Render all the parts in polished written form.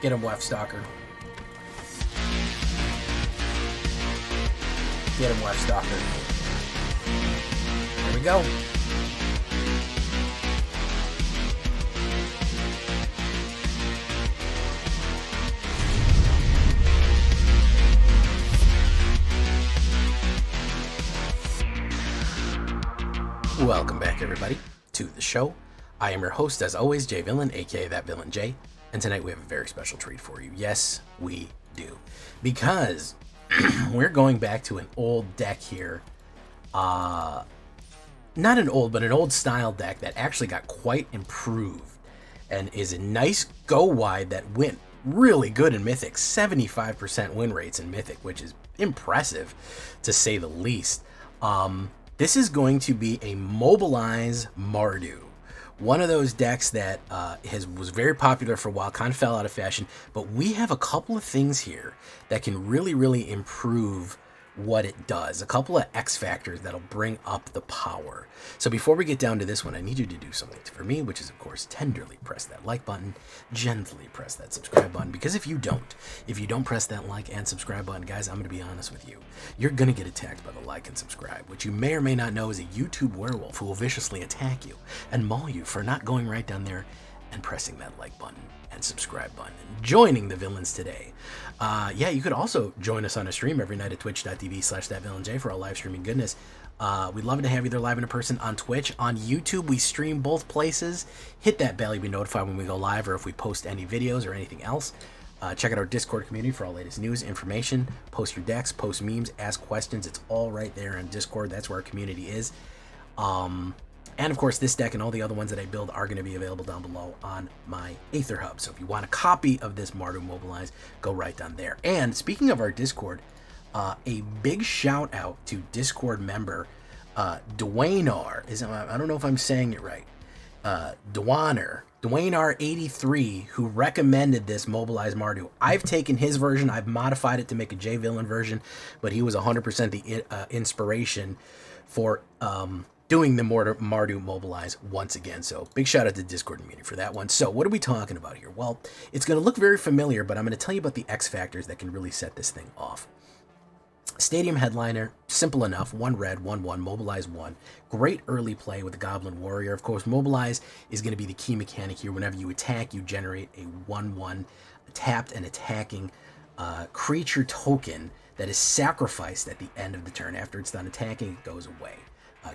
Get him, Weft Stalker. Get him, Weft Stalker. There we go. Welcome back, everybody, to the show. I am your host, as always, Jay Villain, aka That Villain Jay, and tonight we have a very special treat for you. Yes, we do, because we're going back to an old deck here. Not an old, but an old style deck that actually got quite improved and is a nice go wide that went really good in Mythic. 75% win rates in Mythic, which is impressive to say the least. This is going to be a Mobilize Mardu. One of those decks that was very popular for a while, kind of fell out of fashion, but we have a couple of things here that can really improve what it does. A couple of X factors that'll bring up the power. So before we get down to this one, I need you to do something for me, which is, of course, tenderly press that like button, gently press that subscribe button, because if you don't press that like and subscribe button, guys, I'm going to be honest with you. You're going to get attacked by the like and subscribe, which you may or may not know is a YouTube werewolf who will viciously attack you and maul you for not going right down there and pressing that like button and subscribe button and joining the villains today. Yeah, you could also join us on a stream every night at twitch.tv/thatvillainj for all live streaming goodness. We'd love to have you there live in person on Twitch. On YouTube, we stream both places. Hit that bell, you'll be notified when we go live or if we post any videos or anything else. Check out our Discord community for all latest news, information, post your decks, post memes, ask questions. It's all right there on Discord. That's where our community is. And of course, this deck and all the other ones that I build are going to be available down below on my AetherHub. So if you want a copy of this Mardu Mobilize, go right down there. And speaking of our Discord, a big shout out to Discord member Dwaynar. I don't know if I'm saying it right. Dwaynar83, who recommended this Mobilize Mardu. I've taken his version, I've modified it to make a J Villain version, but he was 100% the inspiration for doing the Mardu Mobilize once again. So big shout out to Discord community for that one. So what are we talking about here? Well, it's going to look very familiar, but I'm going to tell you about the X factors that can really set this thing off. Stadium Headliner, simple enough. 1 red, 1/1, Mobilize 1. Great early play with the Goblin Warrior. Of course, Mobilize is going to be the key mechanic here. Whenever you attack, you generate a 1/1 tapped and attacking creature token that is sacrificed at the end of the turn. After it's done attacking, it goes away.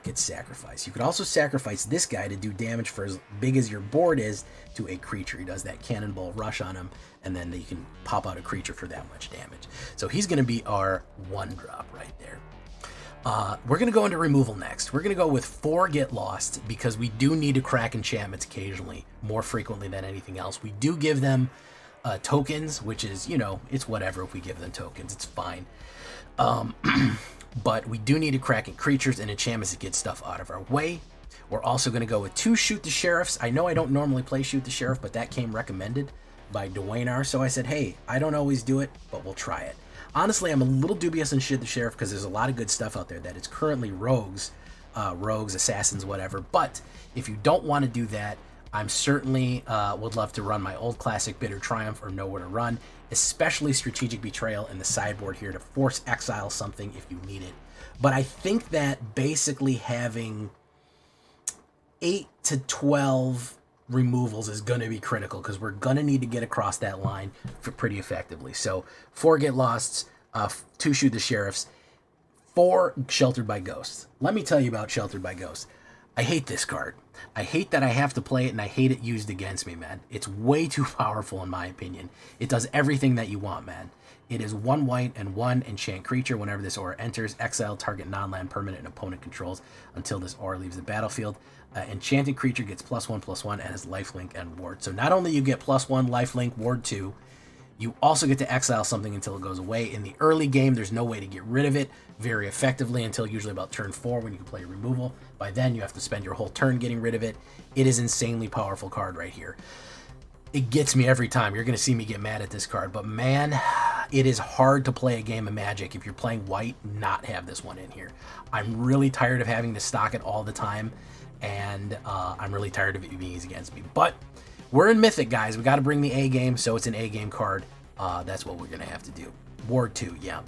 Gets sacrificed. You could also sacrifice this guy to do damage for as big as your board is to a creature. He does that cannonball rush on him, and then you can pop out a creature for that much damage. So he's going to be our 1-drop right there. We're going to go into removal next. We're going to go with 4 Get Lost because we do need to crack enchantments occasionally, more frequently than anything else. We do give them tokens, which is, it's whatever if we give them tokens. It's fine. But we do need to crack creatures and enchantments to get stuff out of our way. We're also going to go with 2 Shoot the Sheriffs. I know I don't normally play Shoot the Sheriff, but that came recommended by Dwaynar. So I said, hey, I don't always do it, but we'll try it. Honestly, I'm a little dubious on Shoot the Sheriff because there's a lot of good stuff out there that is currently rogues, assassins, whatever. But if you don't want to do that, I'm certainly would love to run my old classic Bitter Triumph or Nowhere to Run, especially Strategic Betrayal in the sideboard here to force exile something if you need it. But I think that basically having 8 to 12 removals is going to be critical because we're going to need to get across that line pretty effectively. So 4 Get Losts, 2 Shoot the Sheriffs, 4 Sheltered by Ghosts. Let me tell you about Sheltered by Ghosts. I hate this card. I hate that I have to play it, and I hate it used against me, man. It's way too powerful, in my opinion. It does everything that you want, man. It is 1 white and 1 enchant creature. Whenever this aura enters, exile target non-land permanent an opponent controls until this aura leaves the battlefield. Enchanted creature gets +1/+1 and has lifelink and ward. So not only you get +1 lifelink, ward 2, you also get to exile something until it goes away. In the early game, there's no way to get rid of it very effectively until usually about turn 4 when you can play removal. By then, you have to spend your whole turn getting rid of it. It is an insanely powerful card right here. It gets me every time. You're going to see me get mad at this card. But man, it is hard to play a game of Magic if you're playing white, not have this one in here. I'm really tired of having to stock it all the time. And I'm really tired of it being used against me. But We're in Mythic, guys. We got to bring the A game, so it's an A game card. That's what we're going to have to do. Ward 2, yeah.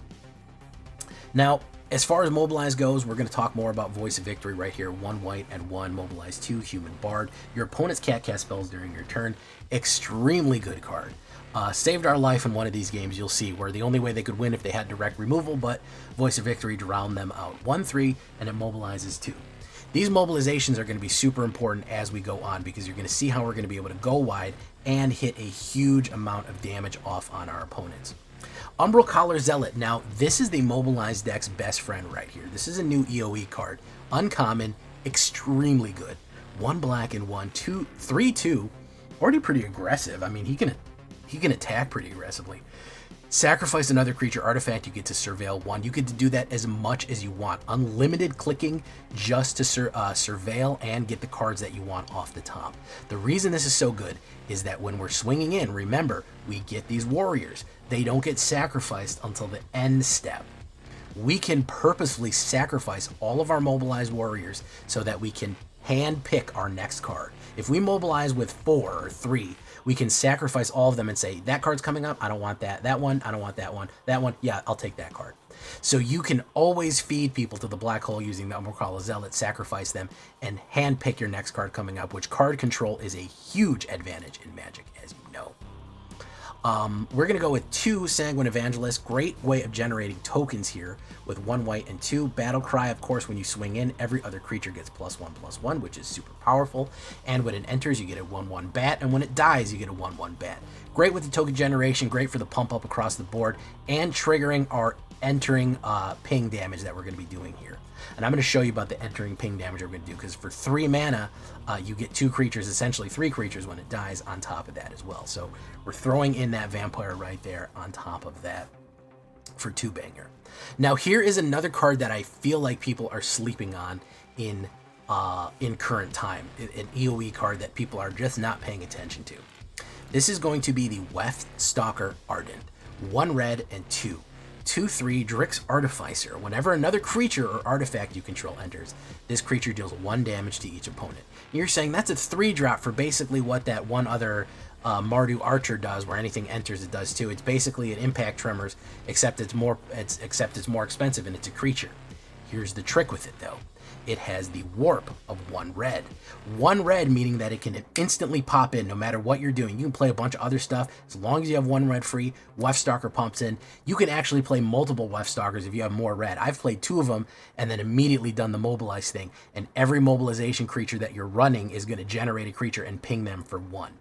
Now, as far as Mobilize goes, we're going to talk more about Voice of Victory right here. 1 white and 1 Mobilize 2, Human Bard. Your opponent's can't cast spells during your turn. Extremely good card. Saved our life in one of these games, you'll see, where the only way they could win if they had direct removal, but Voice of Victory drowned them out. 1/3, and it mobilizes 2. These mobilizations are going to be super important as we go on, because you're going to see how we're going to be able to go wide and hit a huge amount of damage off on our opponents. Umbral Collar Zealot. Now, this is the Mobilized deck's best friend right here. This is a new EOE card. Uncommon, extremely good. 1 black and 1, 2, 3/2. Already pretty aggressive. I mean, he can attack pretty aggressively. Sacrifice another creature artifact, you get to surveil 1. You get to do that as much as you want. Unlimited clicking just to surveil and get the cards that you want off the top. The reason this is so good is that when we're swinging in, remember, we get these warriors. They don't get sacrificed until the end step. We can purposefully sacrifice all of our mobilized warriors so that we can hand pick our next card. If we mobilize with 4 or 3, we can sacrifice all of them and say, that card's coming up, I don't want that. That one, I don't want that one. That one, yeah, I'll take that card. So you can always feed people to the black hole using the Umbral Collar Zealot, sacrifice them, and hand pick your next card coming up, which card control is a huge advantage in Magic, as you know. We're going to go with 2 Sanguine Evangelists. Great way of generating tokens here with 1 white and 2. Battle Cry, of course, when you swing in, every other creature gets +1/+1, which is super powerful. And when it enters, you get a 1/1 bat. And when it dies, you get a 1/1 bat. Great with the token generation, great for the pump up across the board, and triggering our entering ping damage that we're going to be doing here. And I'm going to show you about the entering ping damage we're going to do, because for 3 mana, you get 2 creatures, essentially 3 creatures when it dies on top of that as well. So we're throwing in that vampire right there on top of that for 2 banger. Now here is another card that I feel like people are sleeping on in current time, an EOE card that people are just not paying attention to. This is going to be the Wealthstalker Ardent. 1 red and 2. 2/3 Drix Artificer. Whenever another creature or artifact you control enters, this creature deals 1 damage to each opponent. You're saying that's a 3-drop for basically what that one other Mardu Archer does, where anything enters it does too. It's basically an Impact Tremors, except it's more expensive and it's a creature. Here's the trick with it though. It has the warp of 1 red. 1 red meaning that it can instantly pop in no matter what you're doing. You can play a bunch of other stuff as long as you have 1 red free. Wealthstalker pumps in. You can actually play multiple Wealthstalkers if you have more red. I've played 2 of them and then immediately done the mobilize thing. And every mobilization creature that you're running is going to generate a creature and ping them for 1.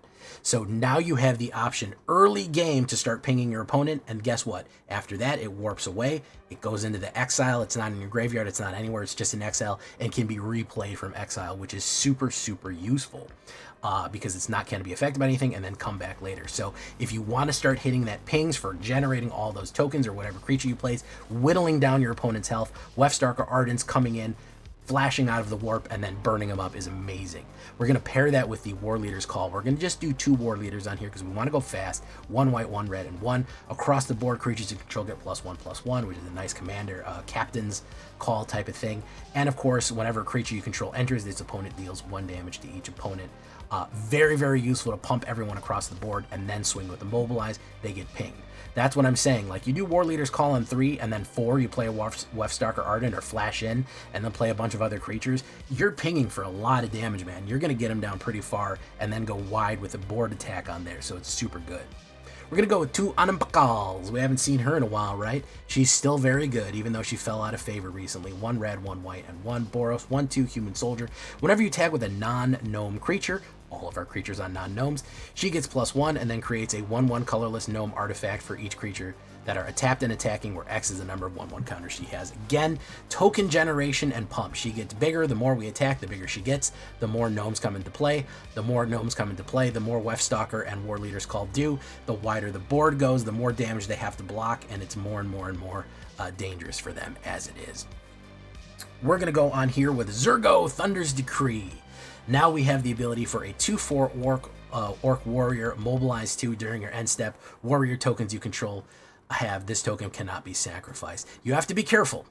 So now you have the option early game to start pinging your opponent, and guess what? After that, it warps away. It goes into the exile. It's not in your graveyard. It's not anywhere. It's just in exile and can be replayed from exile, which is super, super useful because it's not going to be affected by anything and then come back later. So if you want to start hitting that pings for generating all those tokens or whatever creature you play, whittling down your opponent's health, Wealthstalker Ardents coming in, flashing out of the warp and then burning them up is amazing. We're going to pair that with the War Leader's Call. We're going to just do 2 War Leaders on here because we want to go fast. 1 white, 1 red, and 1. Across the board, creatures you control get +1/+1, which is a nice commander, captain's call type of thing. And of course, whenever a creature you control enters, its opponent deals 1 damage to each opponent. Very, very useful to pump everyone across the board and then swing with the Mobilize. They get pinged. That's what I'm saying. Like, you do War Leader's Call on 3, and then 4, you play a Wealthstalker Ardent or flash in, and then play a bunch of other creatures. You're pinging for a lot of damage, man. You're going to get them down pretty far, and then go wide with a board attack on there, so it's super good. We're going to go with 2 Animpakals. We haven't seen her in a while, right? She's still very good, even though she fell out of favor recently. 1 red, 1 white, and 1 Boros. 1/2 Human Soldier. Whenever you tag with a non-gnome creature, all of our creatures on non-gnomes, she gets +1 and then creates a 1/1 colorless gnome artifact for each creature that are tapped and attacking, where X is the number of 1/1 counters she has. Again, token generation and pump. She gets bigger. The more we attack, the bigger she gets. The more gnomes come into play. The more gnomes come into play, the more Wealthstalker and War Leader's Call do. The wider the board goes, the more damage they have to block, and it's more and more and more dangerous for them as it is. We're going to go on here with Zurgo Thunder's Decree. Now we have the ability for a 2/4 Orc Warrior, mobilize 2 during your end step. Warrior tokens you control have this token cannot be sacrificed. You have to be careful.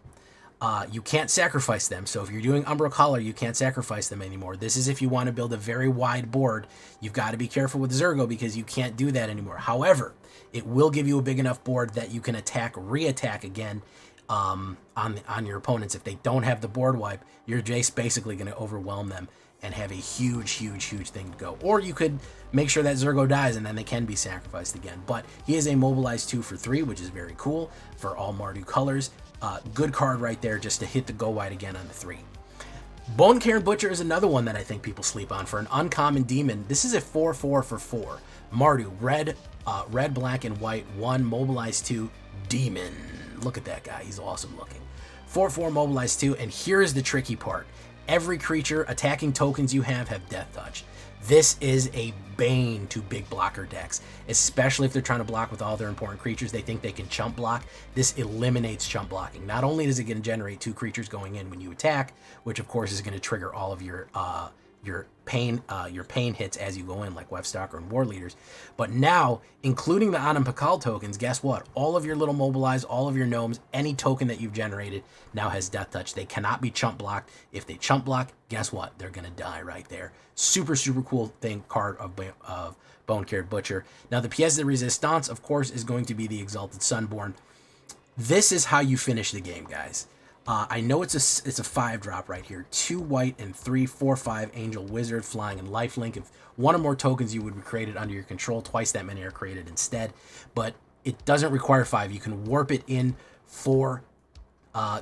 You can't sacrifice them. So if you're doing Umbral Collar, you can't sacrifice them anymore. This is if you want to build a very wide board. You've got to be careful with Zergo because you can't do that anymore. However, it will give you a big enough board that you can attack, re-attack again on your opponents. If they don't have the board wipe, you're just basically going to overwhelm them and have a huge thing to go. Or you could make sure that Zergo dies and then they can be sacrificed again. But he is a Mobilize 2 for 3, which is very cool for all Mardu colors. Good card right there just to hit the go wide again on the 3. Bone Cairn Butcher is another one that I think people sleep on for an uncommon demon. This is a 4/4 for 4. Mardu, red, black, and white, 1, Mobilize 2, demon. Look at that guy. He's awesome looking. 4/4 Mobilize 2, and here's the tricky part. Every creature attacking tokens you have Death Touch. This is a bane to big blocker decks, especially if they're trying to block with all their important creatures. They think they can chump block. This eliminates chump blocking. Not only is it going to generate 2 creatures going in when you attack, which of course is going to trigger all of your pain hits as you go in, like Webstalker and War Leaders. But now, including the Anam Pakal tokens, guess what? All of your little Mobilize, all of your gnomes, any token that you've generated now has Death Touch. They cannot be chump blocked. If they chump block, guess what? They're gonna die right there. Super cool card of Bone Cairn Butcher. Now the pièce de résistance, of course, is going to be the Exalted Sunborn. This is how you finish the game, guys. I know it's a 5-drop right here. 2 white and 3 4/5 Angel Wizard, Flying, and Lifelink. If one or more tokens you would be created under your control, twice that many are created instead. But it doesn't require 5. You can warp it in for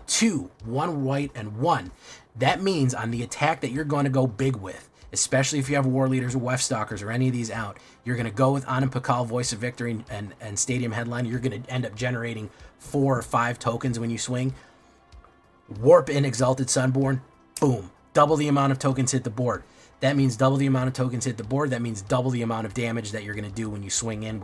2, 1 white and 1. That means on the attack that you're going to go big with, especially if you have War Leaders or Wefstalkers or any of these out, you're going to go with Anam Pakal, Voice of Victory, and Stadium Headline. You're going to end up generating 4 or 5 tokens when you swing. Warp in Exalted Sunborn, boom, double the amount of tokens hit the board. That means double the amount of tokens hit the board. That means double the amount of damage that you're going to do when you swing in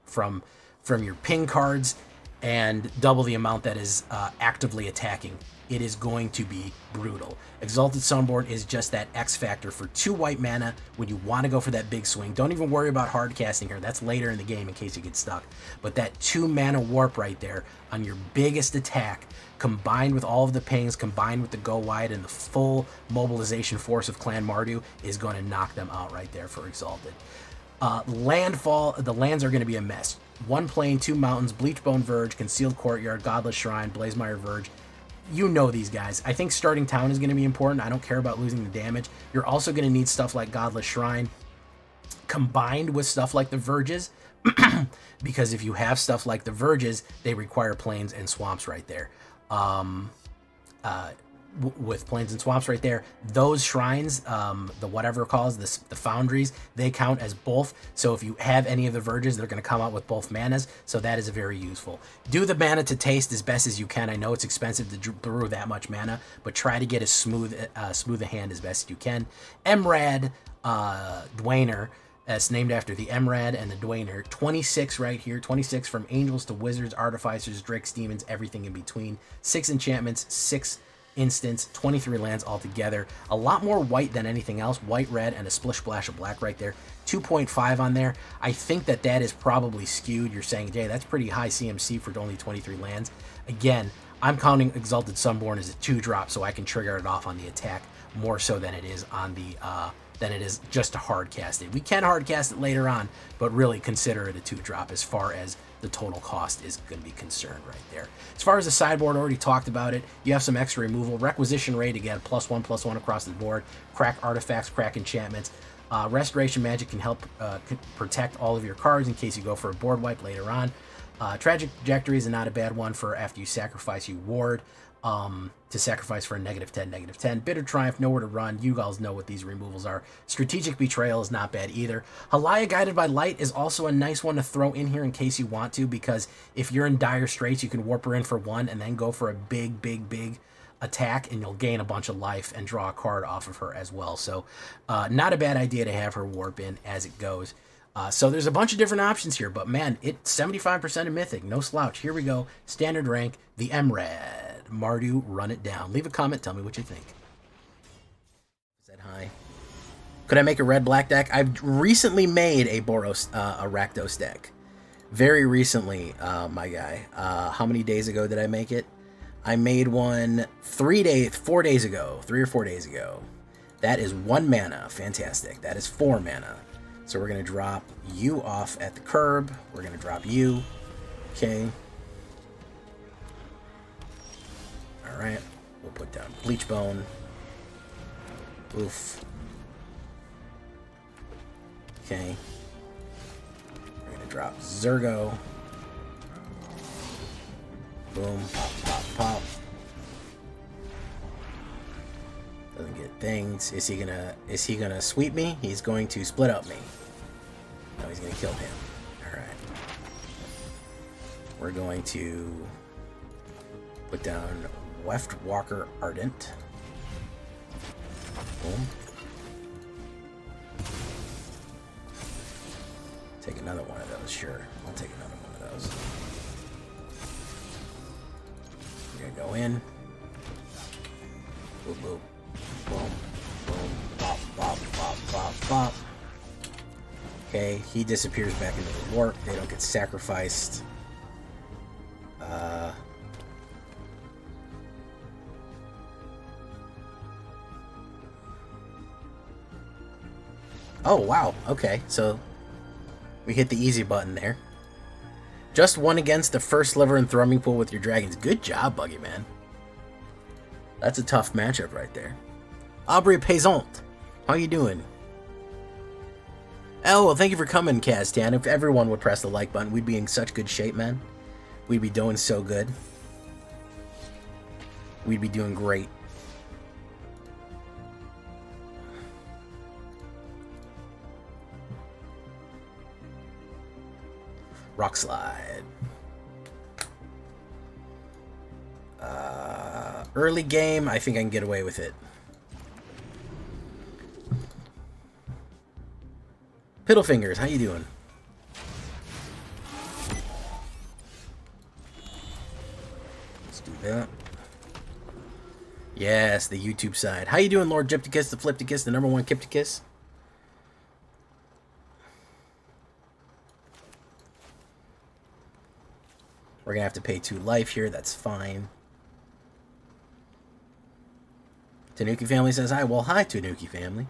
from your ping cards, and double the amount that is actively attacking. It is going to be brutal. Exalted Sunborn is just that X factor for 2 white mana when you want to go for that big swing. Don't even worry about hard casting here. That's later in the game in case you get stuck. But that 2 mana warp right there on your biggest attack, combined with all of the pings, combined with the go wide and the full mobilization force of Clan Mardu, is going to knock them out right there for Exalted. Landfall, the lands are going to be a mess. 1 plain, 2 mountains, Bleachbone Verge, Concealed Courtyard, Godless Shrine, Blazemire Verge. You know these guys. I think starting town is going to be important. I don't care about losing the damage. You're also going to need stuff like Godless Shrine combined with stuff like the Verges, because if you have stuff like the Verges, they require plains and swamps right there. With plains and swamps right there, those shrines, the whatever it calls this, the foundries, they count as both. So if you have any of the Verges, they're going to come out with both manas. So that is very useful. Do the mana to taste as best as you can. I know it's expensive to brew that much mana, but try to get as smooth a hand as best you can. Emrad Dwayner. It's named after the Emrad and the Dwayner. 26 right here. 26 from Angels to Wizards, Artificers, Drakes, Demons, everything in between. 6 enchantments, 6 instants, 23 lands altogether. A lot more white than anything else. White, red, and a splish splash of black right there. 2.5 on there. I think that is probably skewed. You're saying, Jay, that's pretty high CMC for only 23 lands. Again, I'm counting Exalted Sunborn as a 2-drop, so I can trigger it off on the attack more so than it is on the than it is just to hard cast it. We can hard cast it later on, but really consider it a 2-drop as far as the total cost is going to be concerned right there. As far as the sideboard, already talked about it. You have some extra removal. Requisition rate, again, +1/+1 across the board. Crack artifacts, crack enchantments. Restoration magic can help protect all of your cards in case you go for a board wipe later on. Tragic Trajectory is not a bad one for after you sacrifice, you ward. To sacrifice for a -10/-10. Bitter Triumph, nowhere to run. You guys know what these removals are. Strategic Betrayal is not bad either. Halaya, Guided by Light, is also a nice one to throw in here in case you want to, because if you're in dire straits, you can warp her in for 1 and then go for a big attack, and you'll gain a bunch of life and draw a card off of her as well. So not a bad idea to have her warp in as it goes. So there's a bunch of different options here, but man, it's 75% of Mythic, no slouch. Here we go. Standard rank, the MRAD. Mardu, run it down. Leave a comment, tell me what you think. Said hi. Could I make a red-black deck? I've recently made a Boros, a Rakdos deck. Very recently, my guy. How many days ago did I make it? I made one 4 days ago. 3 or 4 days ago. That is 1 mana. Fantastic. That is 4 mana. So we're going to drop you off at the curb. We're going to drop you. Okay. Alright. We'll put down Bleach Bone. Oof. Okay. We're going to drop Zergo. Boom. Pop, pop, pop. Doesn't get things. Is he gonna sweep me? He's going to split up me. No, he's gonna kill him. Alright. We're going to put down Weft Walker Ardent. Boom. Take another one of those, sure. I'll take another one of those. We're gonna go in. Boop, boop. Boom, boom, pop, pop, pop, pop, pop. Okay, he disappears back into the warp. They don't get sacrificed. Oh, wow. Okay, so we hit the easy button there. Just one against the first sliver and thrumming pool with your dragons. Good job, Buggy Man. That's a tough matchup right there. Aubrey Paisant, how you doing? Oh, well, thank you for coming, Kaztan. If everyone would press the like button, we'd be in such good shape, man. We'd be doing so good. We'd be doing great. Rock Slide. Early game, I think I can get away with it. Piddlefingers, how you doing? Let's do that. Yes, the YouTube side. How you doing, Lord Gypticus, the Flipticus, the #1 Kipticus? We're gonna have to pay 2 life here, that's fine. Tanuki family says hi. Well, hi, Tanuki family.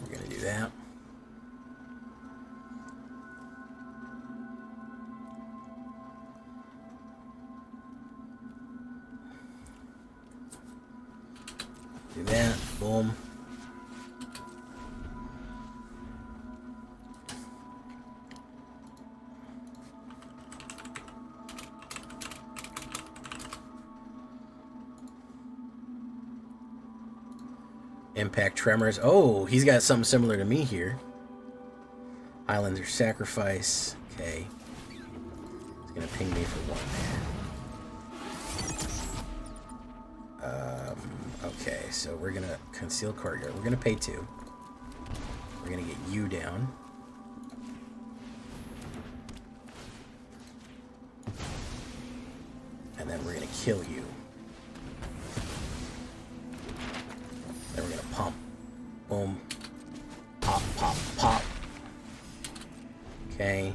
We're gonna do that. Do that. Boom. Impact Tremors. Oh, he's got something similar to me here. Highlander Sacrifice. Okay. He's going to ping me for 1 there. Okay, so we're going to conceal courtyard. We're going to pay 2. We're going to get you down. And then we're going to kill you. Then we're going to pump. Boom. Pop, pop, pop. Okay.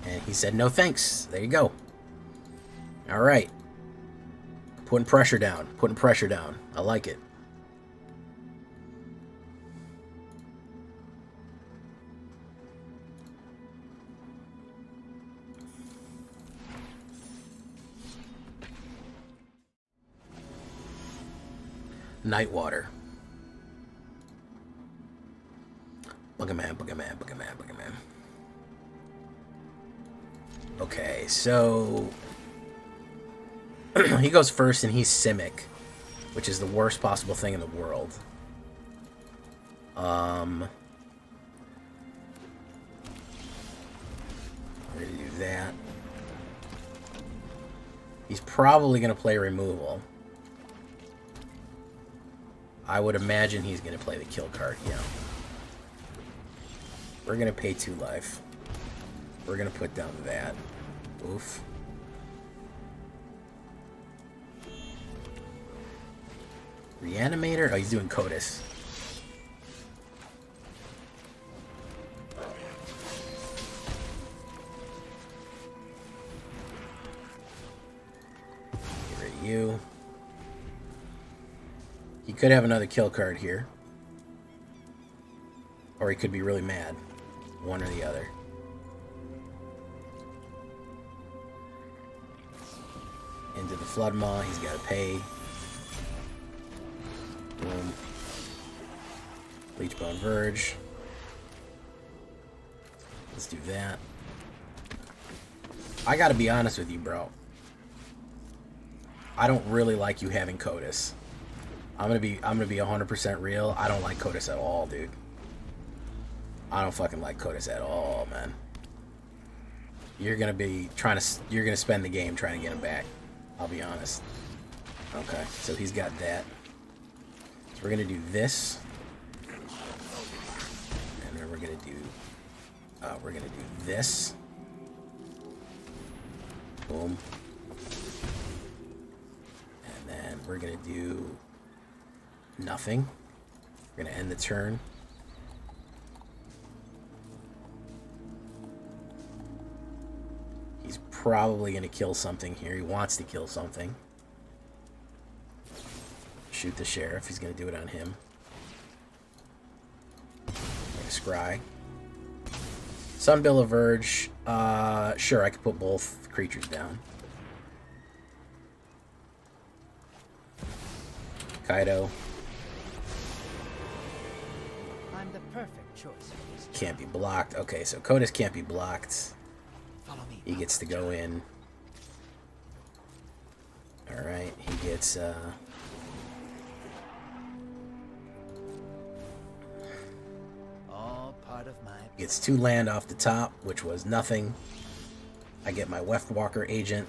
And he said no thanks. There you go. All right. Putting pressure down. Putting pressure down. I like it. Nightwater. Boogerman, Boogerman, Boogerman, Boogerman. Okay, so he goes first and he's Simic, which is the worst possible thing in the world. We're gonna do that. He's probably gonna play removal. I would imagine he's going to play the kill card, yeah. We're going to pay 2 life. We're going to put down that. Oof. Reanimator? Oh, he's doing Cotus. Get rid of you. He could have another kill card here. Or he could be really mad. One or the other. Into the Flood Maw, he's got to pay. Boom. Leechbone Verge. Let's do that. I gotta be honest with you, bro. I don't really like you having Cotus. I'm gonna be 100% real. I don't like Cotus at all, dude. I don't fucking like Cotus at all, man. You're gonna spend the game trying to get him back. I'll be honest. Okay, so he's got that. So we're gonna do this, and then we're gonna do this. Boom. And then we're gonna do nothing. We're gonna end the turn. He's probably gonna kill something here. He wants to kill something. Shoot the sheriff. He's gonna do it on him. Scry. Sunbill of Verge. Sure, I could put both creatures down. Kaido. I'm the perfect choice for this. Can't be blocked. Okay, so Cotus can't be blocked. Follow me. He gets to go in. Alright, he gets, All part of my... Gets 2 land off the top, which was nothing. I get my Weftwalker agent.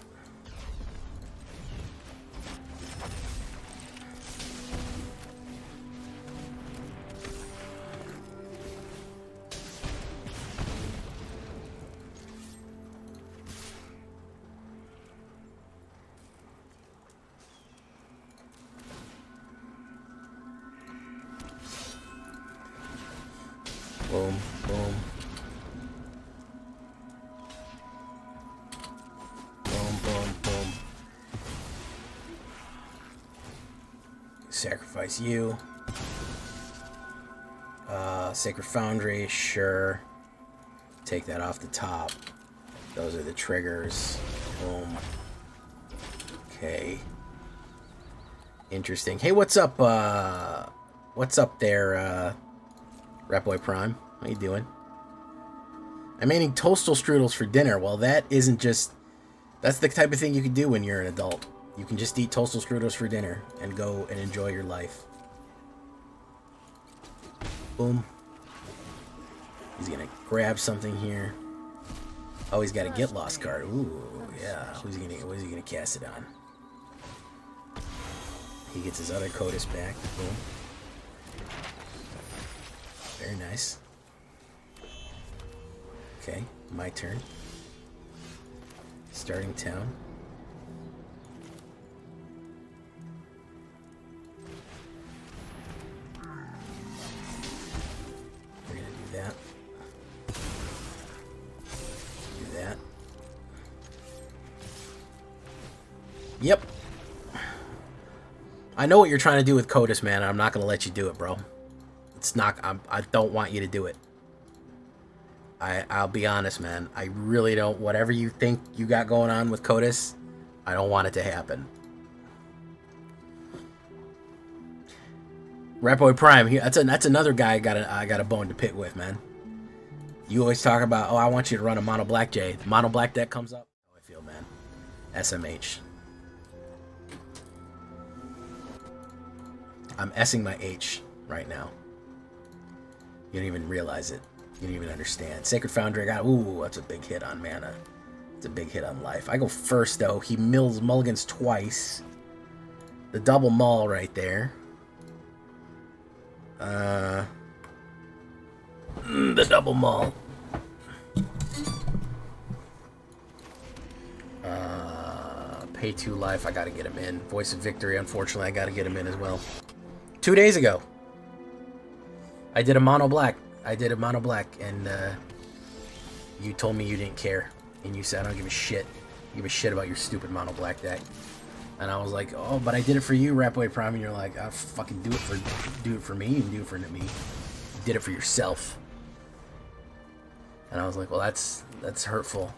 Boom, boom. Boom, boom, boom. Sacrifice you. Sacred Foundry, sure. Take that off the top. Those are the triggers. Boom. Okay. Interesting. Hey, what's up, there, Ratboy Prime? How you doing? I'm eating toastal strudels for dinner. Well, that isn't just... That's the type of thing you can do when you're an adult. You can just eat toastal strudels for dinner and go and enjoy your life. Boom. He's gonna grab something here. Oh, he's got a Get Lost card. Ooh, yeah. What is he gonna cast it on? He gets his other Cotus back. Boom. Very nice. Okay, my turn. Starting town. We're gonna do that. Do that. Yep. I know what you're trying to do with Cotus, man. I'm not gonna let you do it, bro. It's not. I don't want you to do it. I'll be honest, man. I really don't. Whatever you think you got going on with Cotus, I don't want it to happen. Ratboy Prime. That's another guy I got a bone to pick with, man. You always talk about, oh, I want you to run a mono black J. The mono black deck comes up. How I feel, man. SMH. I'm S'ing my H right now. You don't even realize it. You don't even understand. Sacred Foundry, ooh, that's a big hit on mana. It's a big hit on life. I go first, though. He mulligans twice. The double mull right there. The double maul. Pay 2 life, I gotta get him in. Voice of Victory, unfortunately, I gotta get him in as well. 2 days ago, I did a mono black. And you told me you didn't care. And you said, I don't give a shit. You give a shit about your stupid mono black deck. And I was like, oh, but I did it for you, Rapway Prime. And you're like, I fucking do it for me. You can do it for me. You did it for yourself. And I was like, well, that's hurtful.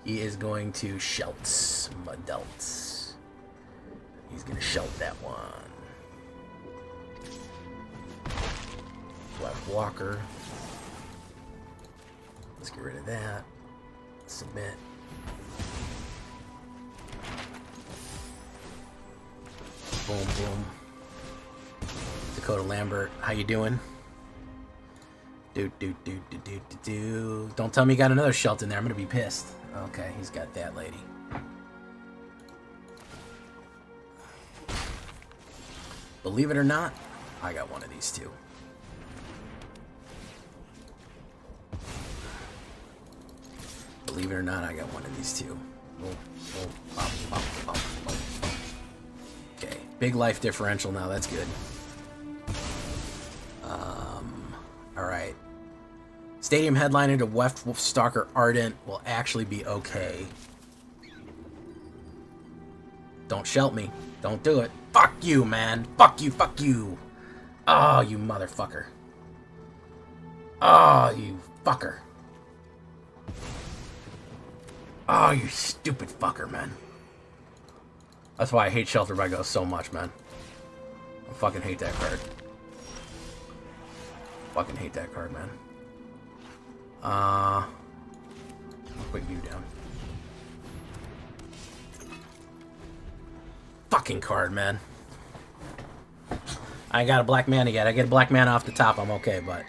He is going to Shelts, adults. He's gonna Shelt that one. Black Walker. Let's get rid of that. Submit. Boom, boom. Dakota Lambert, how you doing? Don't tell me you got another Shelt in there. I'm gonna be pissed. Okay, he's got that lady. Believe it or not, I got one of these too. Believe it or not, I got one of these too. Okay, big life differential now. That's good. All right. Stadium headliner to Wolfstalker Ardent will actually be okay. Don't Shelt me. Don't do it. Fuck you, man. Fuck you, fuck you. Oh, you motherfucker. Oh, you fucker. Oh, you stupid fucker, man. That's why I hate Shelter by Ghost so much, man. I fucking hate that card. Fucking hate that card, man. I'll put you down. Fucking card, man. I got a black mana yet. I get a black mana off the top, I'm okay, but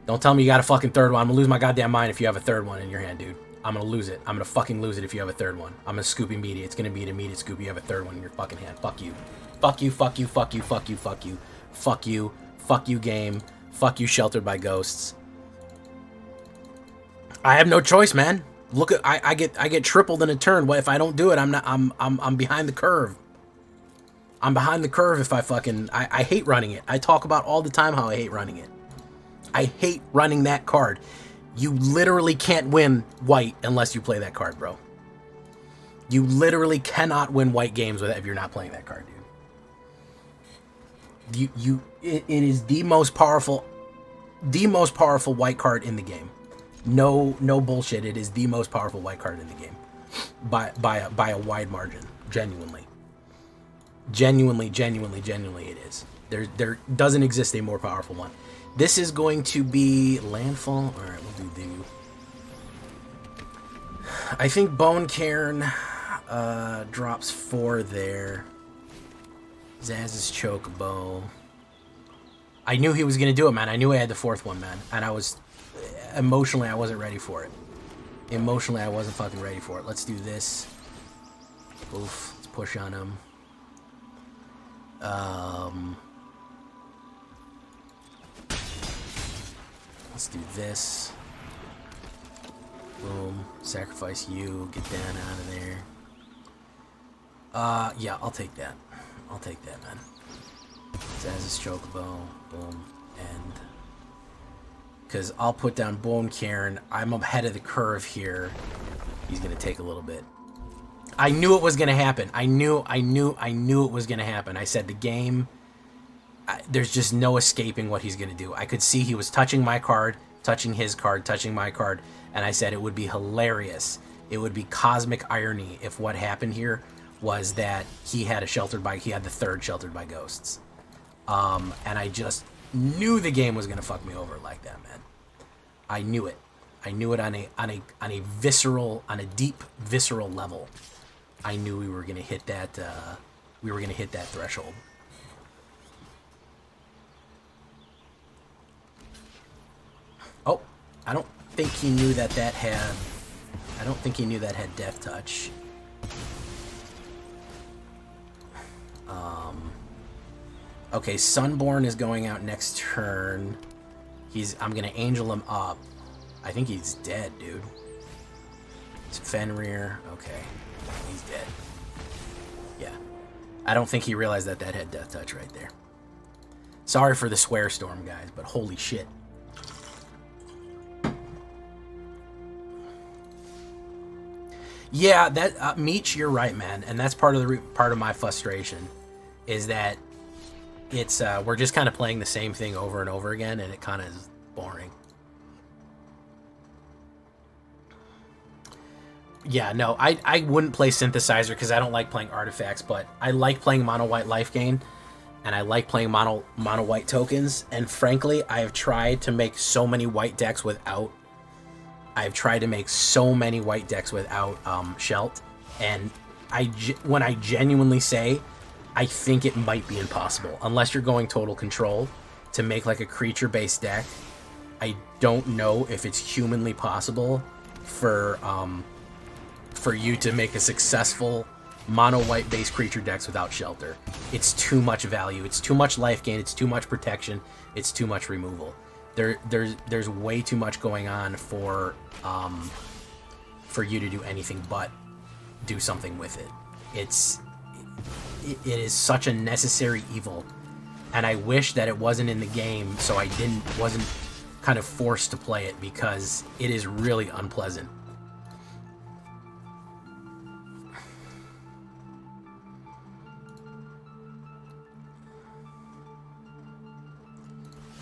don't tell me you got a fucking third one. I'm gonna lose my goddamn mind if you have a third one in your hand, dude. I'm gonna lose it. I'm gonna fucking lose it if you have a third one. I'm gonna scoop immediate. It's gonna be an immediate scoop. You have a third one in your fucking hand. Fuck you. Fuck you, fuck you, fuck you, fuck you, fuck you. Fuck you. Fuck you, game. Fuck you, Sheltered by Ghosts. I have no choice, man. Look at I get tripled in a turn. What if I don't do it? I'm behind the curve. I'm behind the curve if I fucking I hate running it. I talk about all the time how I hate running it. I hate running that card. You literally can't win white unless you play that card, bro. You literally cannot win white games with it if you're not playing that card, dude. It is the most powerful white card in the game. No bullshit. It is the most powerful white card in the game, by a wide margin. Genuinely, it is. There doesn't exist a more powerful one. This is going to be landfall. All right, we'll do the. I think Bone Cairn drops 4 there. Zaz's Chocobo. I knew he was gonna do it, man. I knew I had the 4th one, man, and I was. Emotionally, I wasn't ready for it. Emotionally, I wasn't fucking ready for it. Let's do this. Oof. Let's push on him. Let's do this. Boom. Sacrifice you. Get Dan out of there. Yeah, I'll take that. I'll take that, man. Zaz's Chocobo. Boom. And... because I'll put down Bone Cairn. I'm ahead of the curve here. He's gonna take a little bit. I knew it was gonna happen. I knew it was gonna happen. I said the game. There's just no escaping what he's gonna do. I could see he was touching my card, touching his card, touching my card, and I said it would be hilarious. It would be cosmic irony if what happened here was that he had the 3rd Sheltered by Ghosts, and I just knew the game was gonna fuck me over like that, man. I knew it. I knew it on a deep visceral level. I knew we were gonna hit that. We were gonna hit that threshold. Oh, I don't think he knew that had. I don't think he knew that had Death Touch. Okay, Sunborn is going out next turn. I'm gonna Angel him up. I think he's dead, dude. It's Fenrir. Okay, he's dead. Yeah. I don't think he realized that had Death Touch right there. Sorry for the swear storm, guys, but holy shit. Yeah, that Meech, you're right, man, and that's part of my frustration, is that it's we're just kind of playing the same thing over and over again, and it kind of is boring. Yeah, no, I wouldn't play Synthesizer because I don't like playing artifacts, but I like playing mono white life gain, and I like playing mono white tokens. And frankly, I have tried to make so many white decks without. I've tried to make so many white decks without Shelt, and when I genuinely say, I think it might be impossible unless you're going total control to make like a creature-based deck. I don't know if it's humanly possible for you to make a successful mono white based creature decks without Shelter. It's too much value. It's too much life gain. It's too much protection. It's too much removal. There's way too much going on for you to do anything but do something with it. It is such a necessary evil, and I wish that it wasn't in the game, so I wasn't kind of forced to play it, because it is really unpleasant.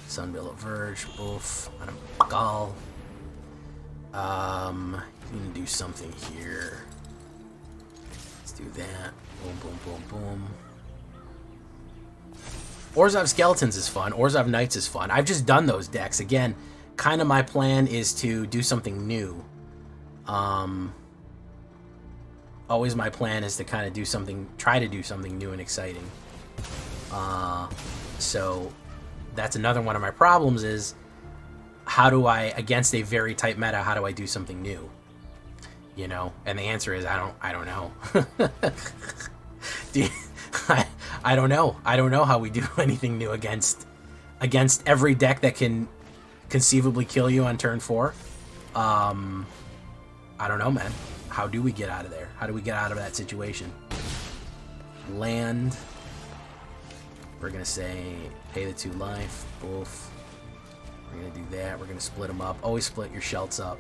Sunbillow Verge, Oof, and a Karl. I'm gonna do something here. Let's do that. Boom, boom, boom, boom. Orzhov Skeletons is fun. Orzhov Knights is fun. I've just done those decks. Again, kind of my plan is to do something new. Always my plan is to kind of try to do something new and exciting. So that's another one of my problems, is how do I, against a very tight meta, how do I do something new? You know, and the answer is I don't know. I don't know. I don't know how we do anything new against every deck that can conceivably kill you on turn 4. I don't know, man. How do we get out of there? How do we get out of that situation? Land. We're gonna say pay the 2 life. Both. We're gonna do that. We're gonna split them up. Always split your Shelts up.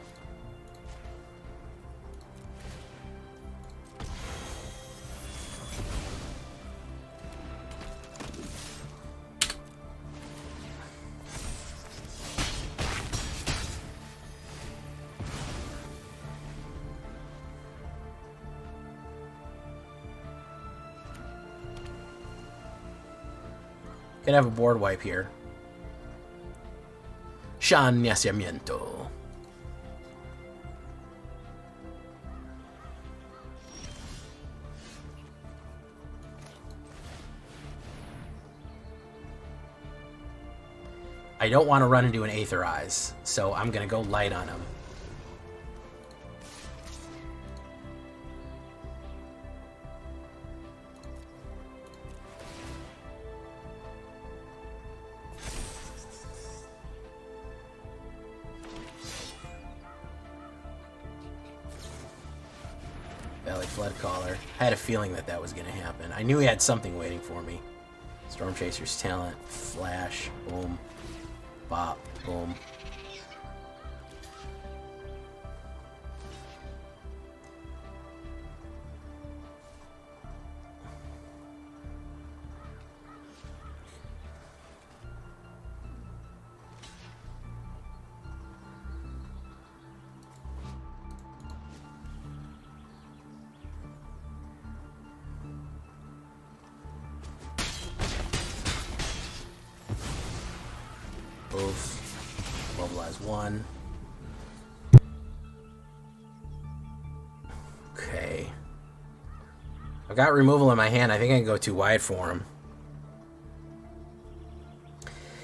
Could have a board wipe here. Nacimiento. I don't want to run into an Aether Eyes, so I'm going to go light on him. Floodcaller. I had a feeling that was going to happen. I knew he had something waiting for me. Storm Chaser's Talent, Flash, boom, bop, boom. Mobilize 1. Okay. I've got removal in my hand. I think I can go too wide for him.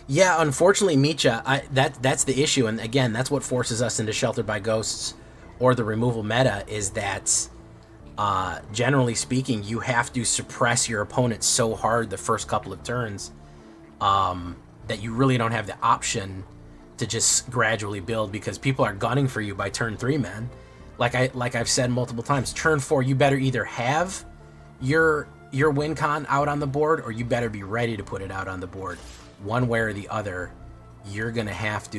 Yeah, unfortunately, Micha, that's the issue. And again, that's what forces us into Sheltered by Ghosts or the removal meta, is that generally speaking, you have to suppress your opponent so hard the first couple of turns that you really don't have the option to just gradually build because people are gunning for you by turn 3, man. Like I've said multiple times, turn 4 you better either have your win con out on the board or you better be ready to put it out on the board. One way or the other, you're gonna have to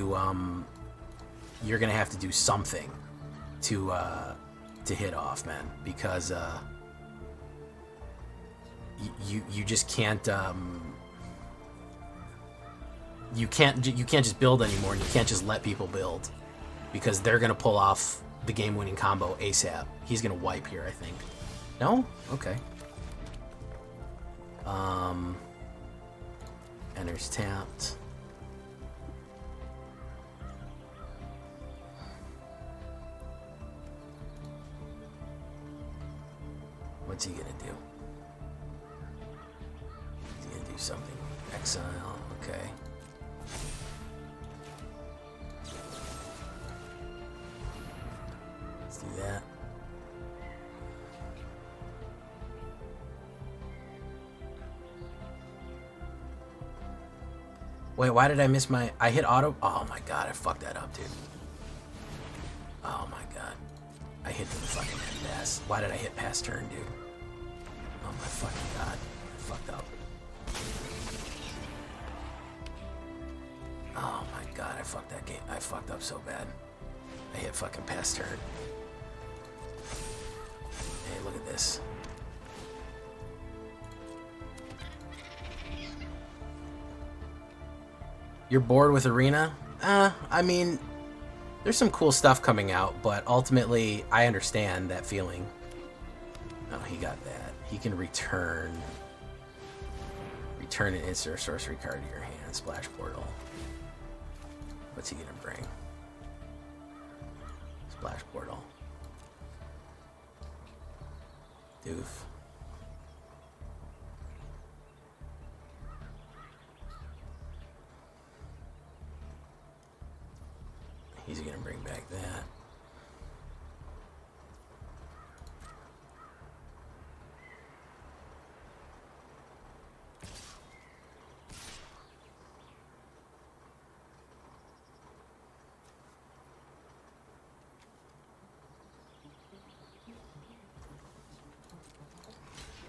do something to hit off, man, because you just can't you can't just build anymore, and you can't just let people build because they're gonna pull off the game-winning combo ASAP. He's gonna wipe here, I think. No? Okay. Enters tapped. What's he gonna do? He's gonna do something. Exile. Okay. Let's do that. Wait, why did I miss my... I hit auto... Oh my god, I fucked that up, dude. Oh my god. I hit the fucking end pass. Why did I hit pass turn, dude? Oh my fucking god. I fucked up. Oh my god, I fucked that game. I fucked up so bad. I hit fucking pass turn. Hey, look at this. You're bored with Arena? I mean, there's some cool stuff coming out, but ultimately, I understand that feeling. Oh, he got that. He can return an instant sorcery card to your hand. Splash Portal. What's he gonna bring? Splash Portal. Doof. He's gonna bring back that.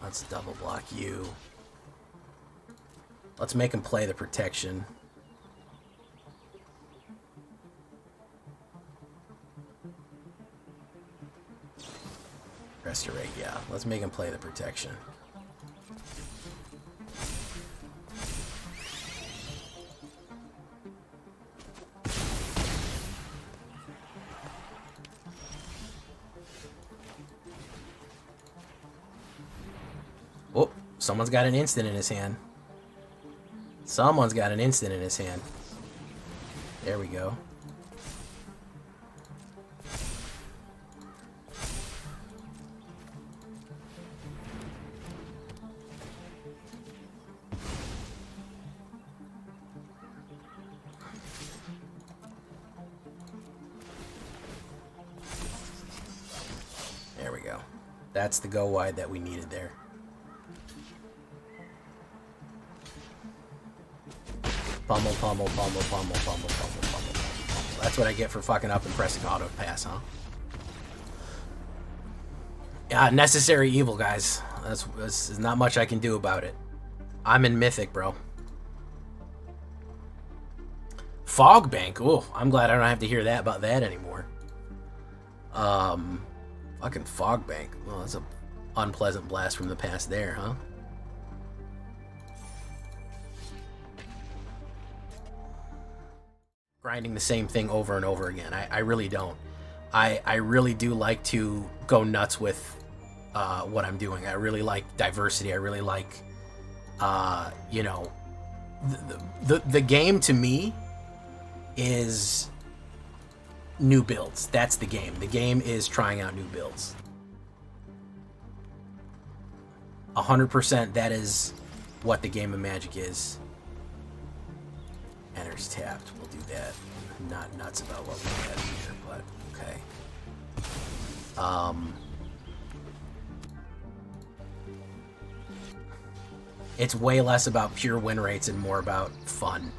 Let's double block you. Let's make him play the protection. Restorate, yeah. Let's make him play the protection. Oh, someone's got an instant in his hand. Someone's got an instant in his hand. There we go. There we go. That's the go wide that we needed there. Pummel, pummel, pummel, pummel, pummel, pummel, pummel, pummel. That's what I get for fucking up and pressing auto pass, huh? Yeah, necessary evil, guys. There's not much I can do about it. I'm in Mythic, bro. Fog Bank. Oh, I'm glad I don't have to hear that about that anymore. Fucking Fog Bank. Well, that's a unpleasant blast from the past there, huh? Grinding the same thing over and over again. I really don't. I really do like to go nuts with what I'm doing. I really like diversity. I really like, you know, the game to me is new builds. That's the game. The game is trying out new builds. 100% that is what the game of Magic is. Enters tapped. We'll do that. Not nuts about what we have here, but okay. It's way less about pure win rates and more about fun.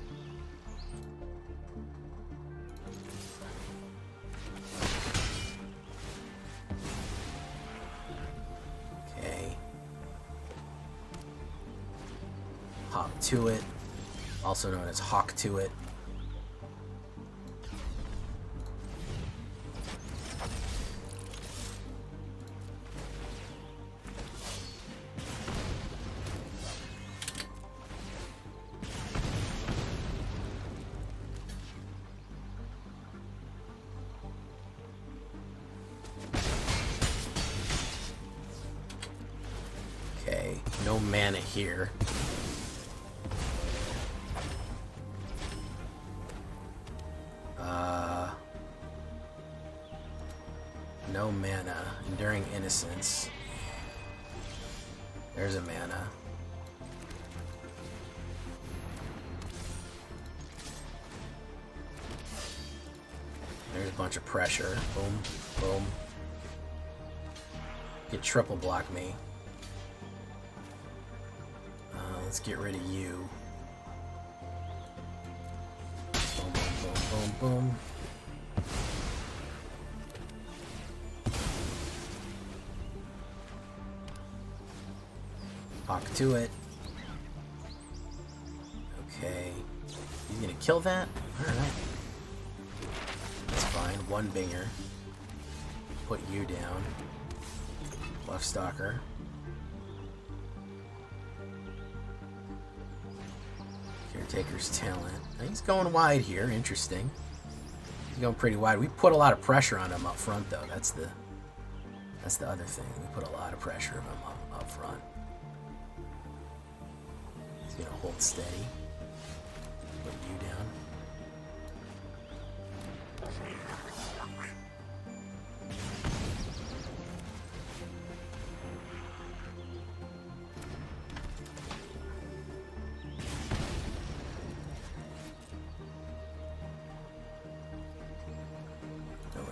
Okay. Hop to it, also known as Hawk to it. No mana here. No mana. Enduring Innocence. There's a mana. There's a bunch of pressure. Boom, boom. You triple block me. Let's get rid of you. Boom, boom, boom, boom, boom. Hawk to it. Okay. He's gonna kill that? Alright. That's fine. One binger. Put you down. Left stalker. Caretaker's Talent. Now he's going wide here. Interesting. He's going pretty wide. We put a lot of pressure on him up front, though. That's the other thing. We put a lot of pressure on him up front. He's gonna hold steady. Put you down.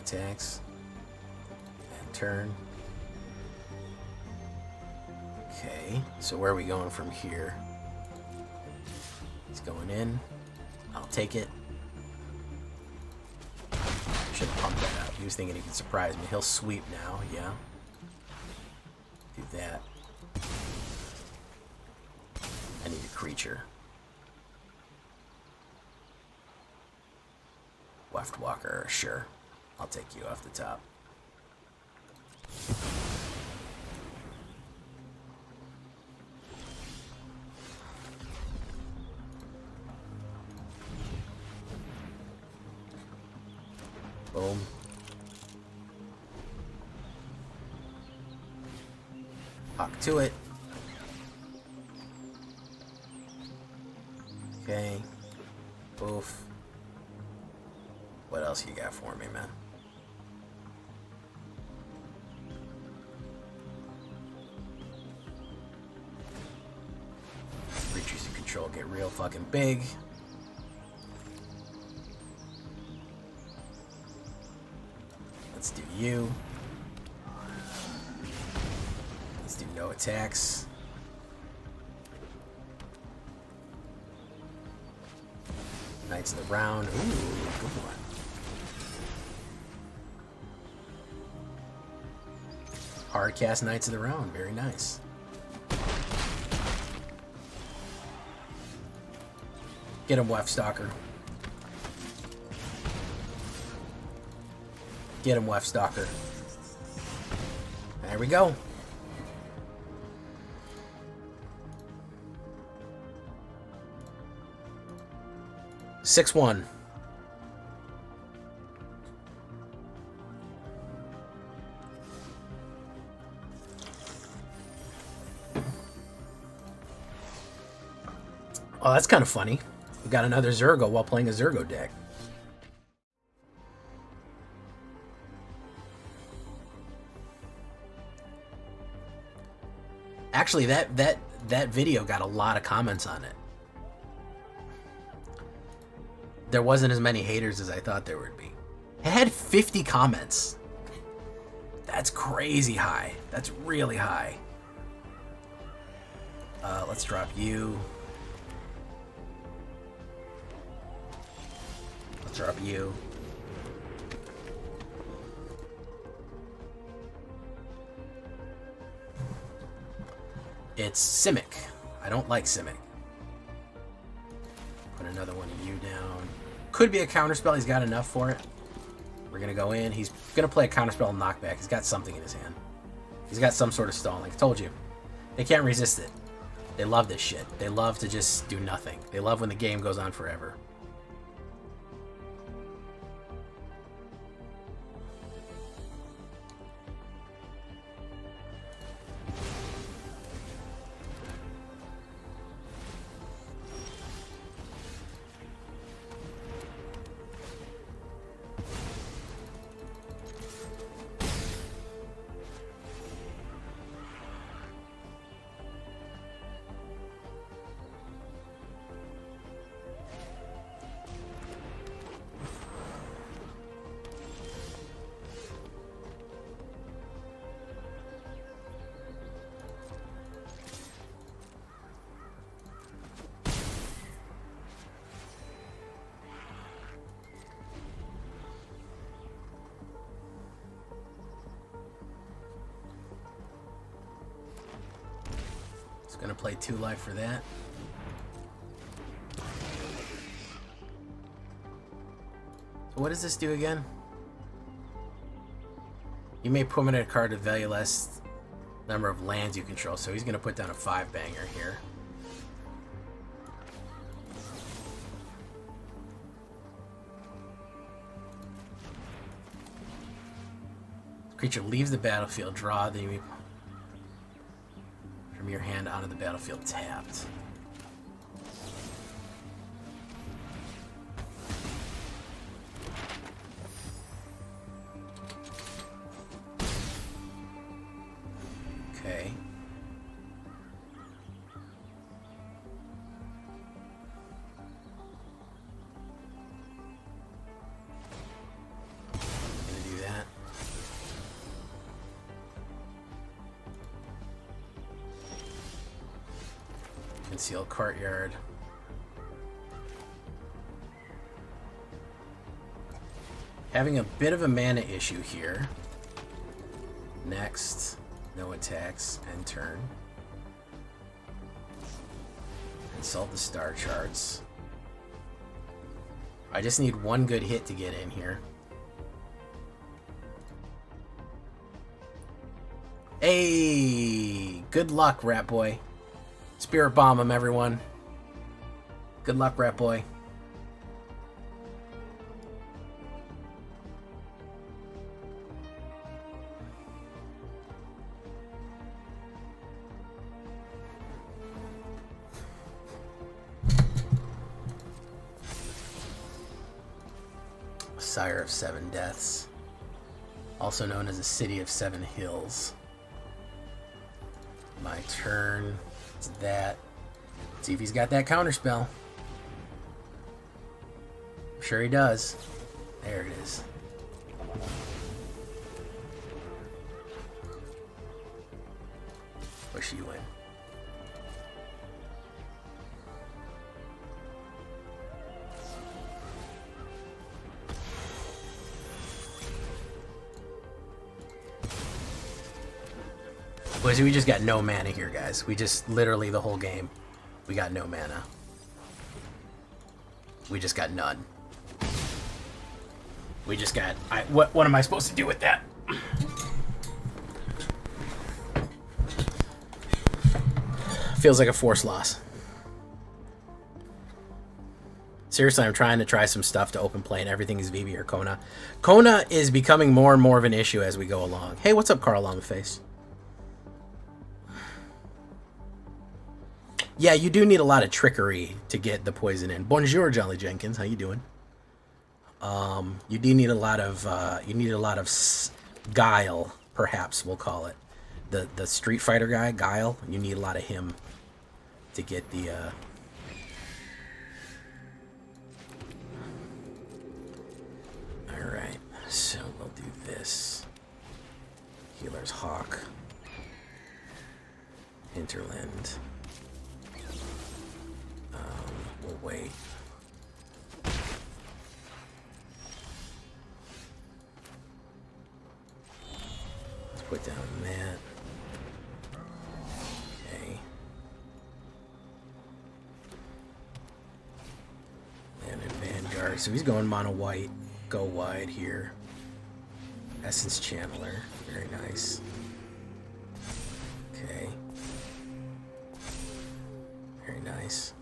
Attacks and turn. Okay, so where are we going from here? He's going in. I'll take it. Should have pumped that up. He was thinking he could surprise me. He'll sweep now, yeah. Do that. I need a creature. Left walker, sure. I'll take you off the top. Boom. Hawk to it. Okay. Oof. What else you got for me, man? Creatures you control get real fucking big. Let's do you. Let's do no attacks. Knights of the Round. Ooh, good one. Hard cast Knights of the Round. Very nice. Get him, Weft Stalker. Get him, Weft Stalker. There we go. Six one. Oh, that's kind of funny. We got another Zergo while playing a Zergo deck. Actually, that video got a lot of comments on it. There wasn't as many haters as I thought there would be. It had 50 comments. That's crazy high. That's really high. Let's drop you. Let's drop you. It's Simic. I don't like Simic. Put another one of you down. Could be a counterspell. He's got enough for it. We're going to go in. He's going to play a counterspell and knockback. He's got something in his hand. He's got some sort of stalling. I told you. They can't resist it. They love this shit. They love to just do nothing. They love when the game goes on forever. Gonna play 2 life for that. What does this do again? You may permanent a card to value less number of lands you control, so he's gonna put down a 5-banger here. Creature leaves the battlefield, draw, then you from your hand onto the battlefield tapped. Okay. Gonna do that. Concealed courtyard. Having a bit of a mana issue here. Next, no attacks, end turn. Consult the star charts. I just need one good hit to get in here. Hey, good luck, Rat Boy. Spirit bomb him, everyone. Good luck, Rat Boy. Sire of 7 Deaths. Also known as the City of 7 Hills. My turn. It's that. See if he's got that counterspell. I'm sure he does. There it is. Push you in. Well, we just got no mana here, guys. We just literally the whole game, we got no mana. We just got none. We just got. What am I supposed to do with that? Feels like a forced loss. Seriously, I'm trying to try some stuff to open play, and everything is VB or Kona. Kona is becoming more and more of an issue as we go along. Hey, what's up, Karl on the face? Yeah, you do need a lot of trickery to get the poison in. Bonjour, Jolly Jenkins. How you doing? You do need a lot of guile, perhaps we'll call it. The Street Fighter guy, Guile. You need a lot of him to get the. All right, so we'll do this. Healer's Hawk. Hinterland. We'll wait. Let's put down that. Okay. And in Vanguard. So he's going mono white. Go wide here. Essence Channeler. Very nice. Okay. Very nice.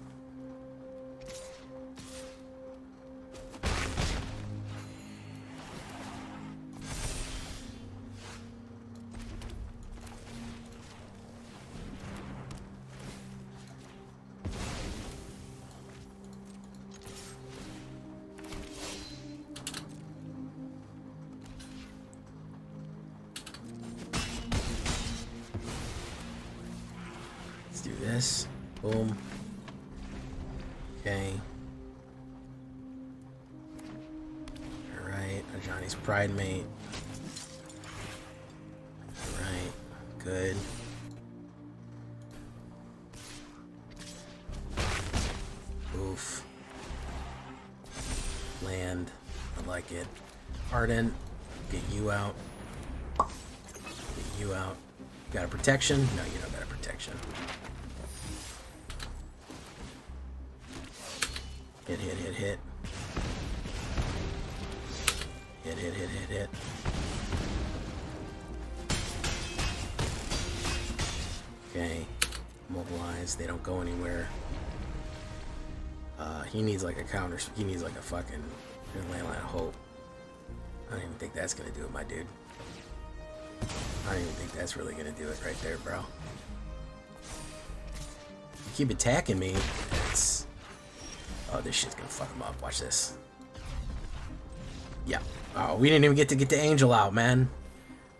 Do this. Boom. Okay. Alright. Johnny's Pride Mate. Alright. Good. Oof. Land. I like it. Ardent. Get you out. Get you out. Got a protection? No, you don't got a protection. Hit, hit, hit, hit. Hit, hit, hit, hit, hit. Okay. Mobilize. They don't go anywhere. He needs like a counter. He needs like a fucking landline of hope. I don't even think that's gonna do it, my dude. I don't even think that's really gonna do it right there, bro. You keep attacking me. It's... Oh, this shit's gonna fuck him up. Watch this. Yeah. Oh, we didn't even get the angel out, man.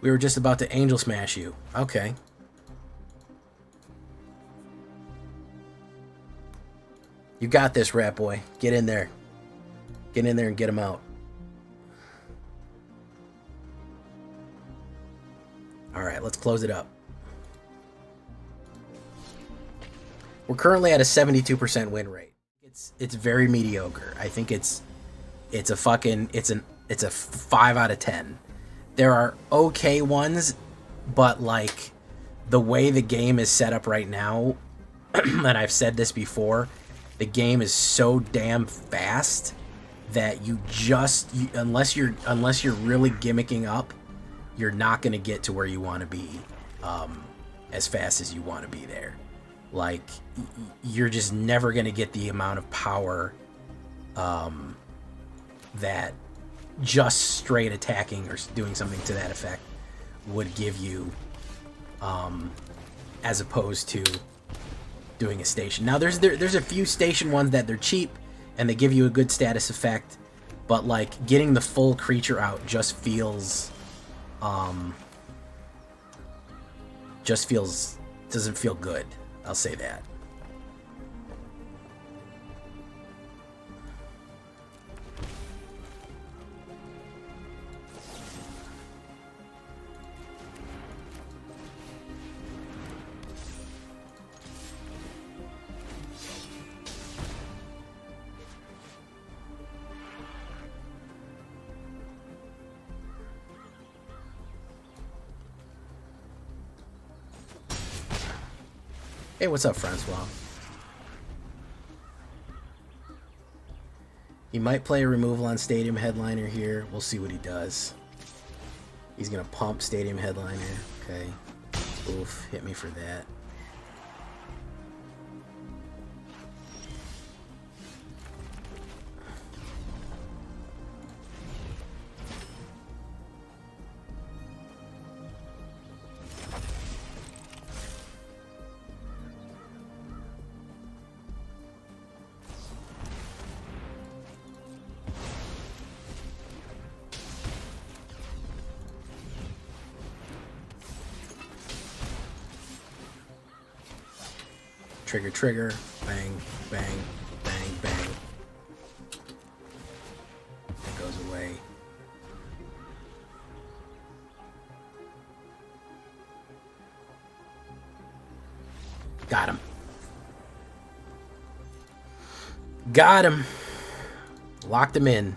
We were just about to angel smash you. Okay. You got this, rat boy. Get in there. Get in there and get him out. Alright, let's close it up. We're currently at a 72% win rate. It's very mediocre. I think it's a 5 out of 10. There are okay ones, but like the way the game is set up right now, and I've said this before, the game is so damn fast that unless you're really gimmicking up, you're not going to get to where you want to be as fast as you want to be there. Like, you're just never going to get the amount of power that just straight attacking or doing something to that effect would give you, as opposed to doing a station. Now, there's a few station ones that they're cheap and they give you a good status effect, but like getting the full creature out just feels doesn't feel good. I'll say that. Hey, what's up, Francois? He might play a removal on Stadium Headliner here. We'll see what he does. He's gonna pump Stadium Headliner. Okay. Oof, hit me for that. Trigger, trigger, bang, bang, bang, bang. It goes away. Got him. Got him. Locked him in.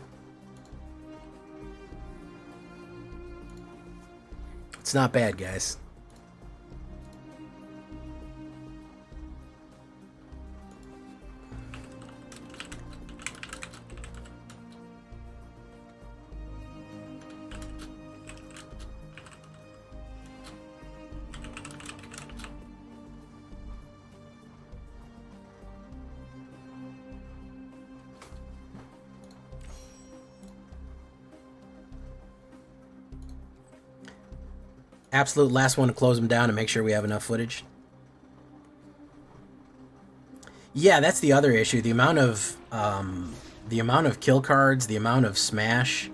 It's not bad, guys. Absolute last one to close them down and make sure we have enough footage. Yeah, that's the other issue. The amount of kill cards, the amount of smash,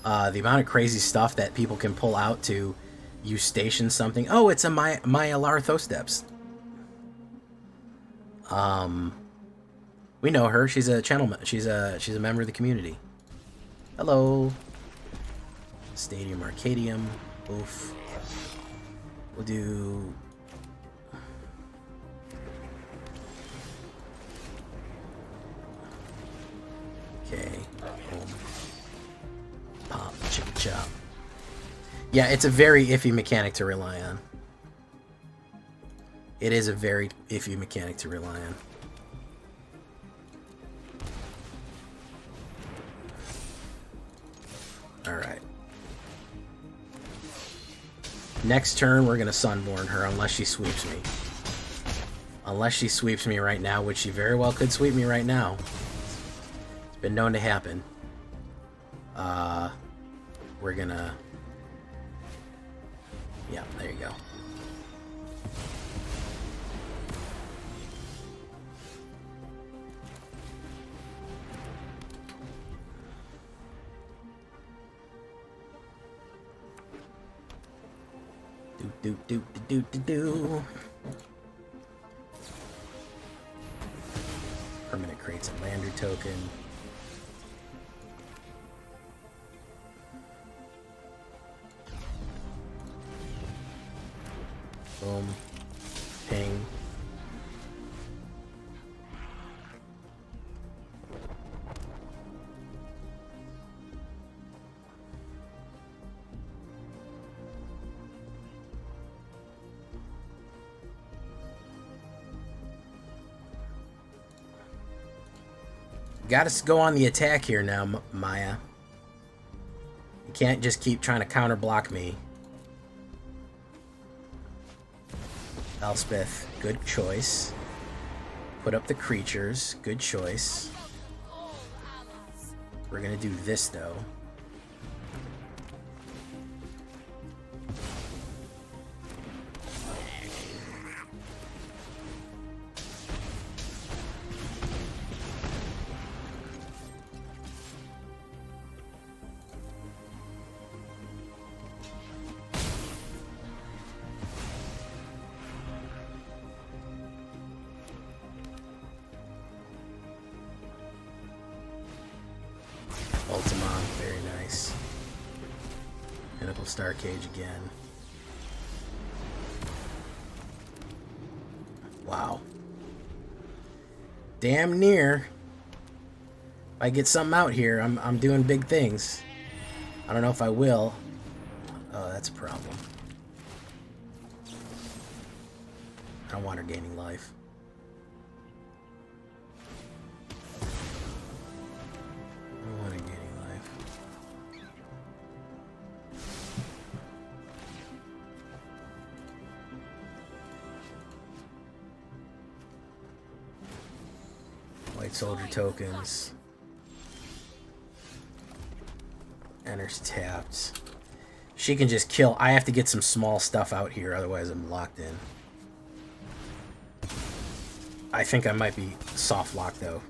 the amount of crazy stuff that people can pull out to use station something. Oh, it's a Maya Larthosteps. We know her. She's a channel. She's a member of the community. Hello. Stadium Arcadium. Oof. We'll do... Okay. Boom. Pop. Chicka chop. Yeah, it's a very iffy mechanic to rely on. It is a very iffy mechanic to rely on. Alright. Next turn, we're going to Sunborn her unless she sweeps me. Unless she sweeps me right now, which she very well could sweep me right now. It's been known to happen. We're going to... Yeah, there you go. Do. Permanent creates a lander token. Boom. Ping. Gotta go on the attack here now, Maya. You can't just keep trying to counter block me. Elspeth, good choice. Put up the creatures, good choice. We're gonna do this though. Ultimon, very nice. Pinnacle Star Cage again. Wow. Damn near. If I get something out here, I'm doing big things. I don't know if I will. Oh, that's a problem. I don't want her gaining life. White soldier tokens. Enters tapped. She can just kill. I have to get some small stuff out here, otherwise I'm locked in. I think I might be soft locked though.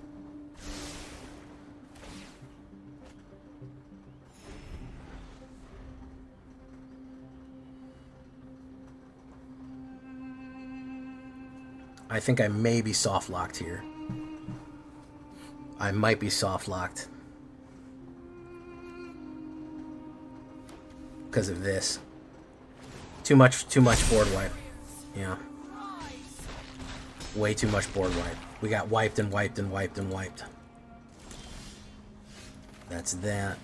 I think I may be soft locked here. I might be soft locked. Because of this. Too much board wipe. Yeah. Way too much board wipe. We got wiped and wiped and wiped and wiped. That's that.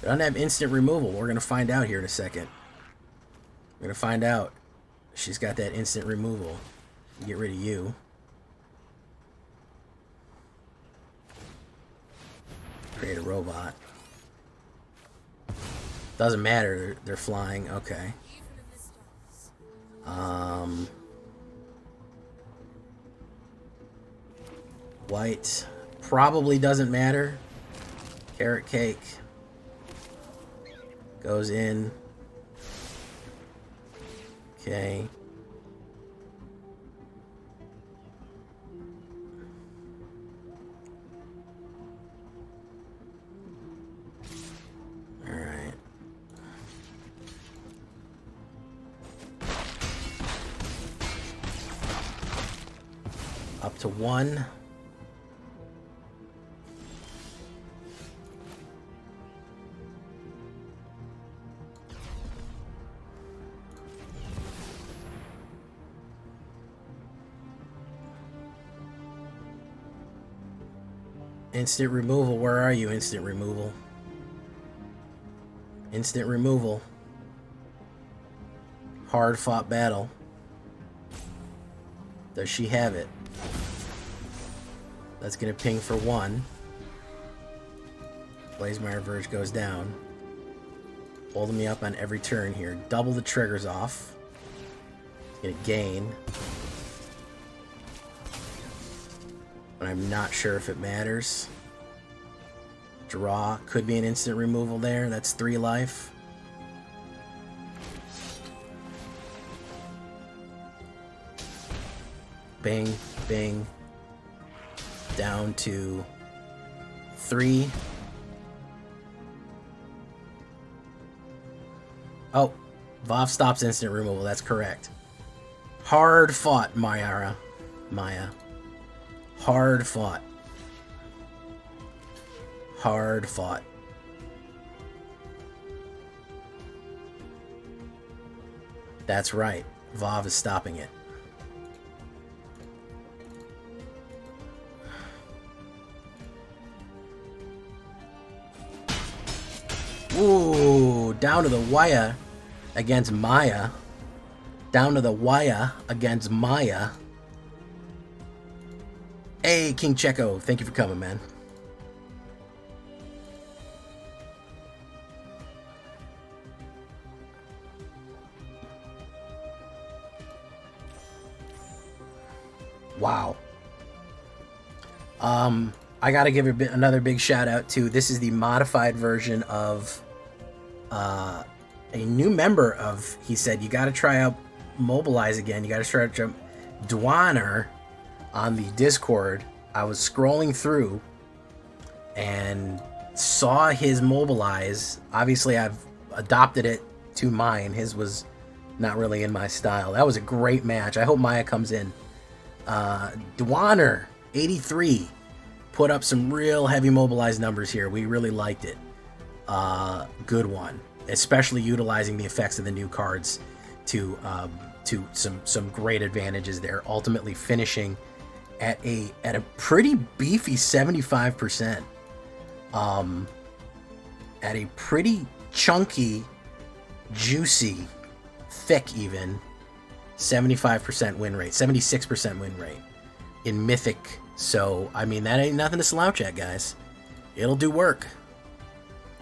They don't have instant removal. We're going to find out here in a second. We're going to find out. She's got that instant removal. Get rid of you. Create a robot. Doesn't matter. They're flying. Okay. White. Probably doesn't matter. Carrot cake. Goes in. Okay. All right. Up to 1. Instant removal. Where are you, instant removal? Instant removal. Hard fought battle. Does she have it? That's gonna ping for 1. Blazemire Verge goes down. Holding me up on every turn here. Double the triggers off. Gonna gain. But I'm not sure if it matters. Draw. Could be an instant removal there. That's 3 life. Bing, bing. Down to 3. Oh, Vav stops instant removal. That's correct. Hard fought, Maya. Hard fought. Hard fought. That's right. Vav is stopping it. Ooh, down to the wire against Maya. Down to the wire against Maya. Hey, King Checo, thank you for coming, man. Wow. I gotta give another big shout out to, this is the modified version of a new member of, he said, you gotta try out Mobilize again. You gotta try out Dwanner on the Discord. I was scrolling through and saw his Mobilize. Obviously, I've adopted it to mine. His was not really in my style. That was a great match. I hope Maya comes in. Dwanner, 83, put up some real heavy Mobilize numbers here. We really liked it. Good one, especially utilizing the effects of the new cards to some great advantages there. Ultimately finishing at a pretty beefy 75%. At a pretty chunky, juicy, thick even 75% win rate, 76% win rate in Mythic. So, I mean, that ain't nothing to slouch at, guys. It'll do work.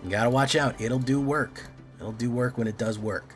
You gotta watch out. It'll do work. It'll do work when it does work.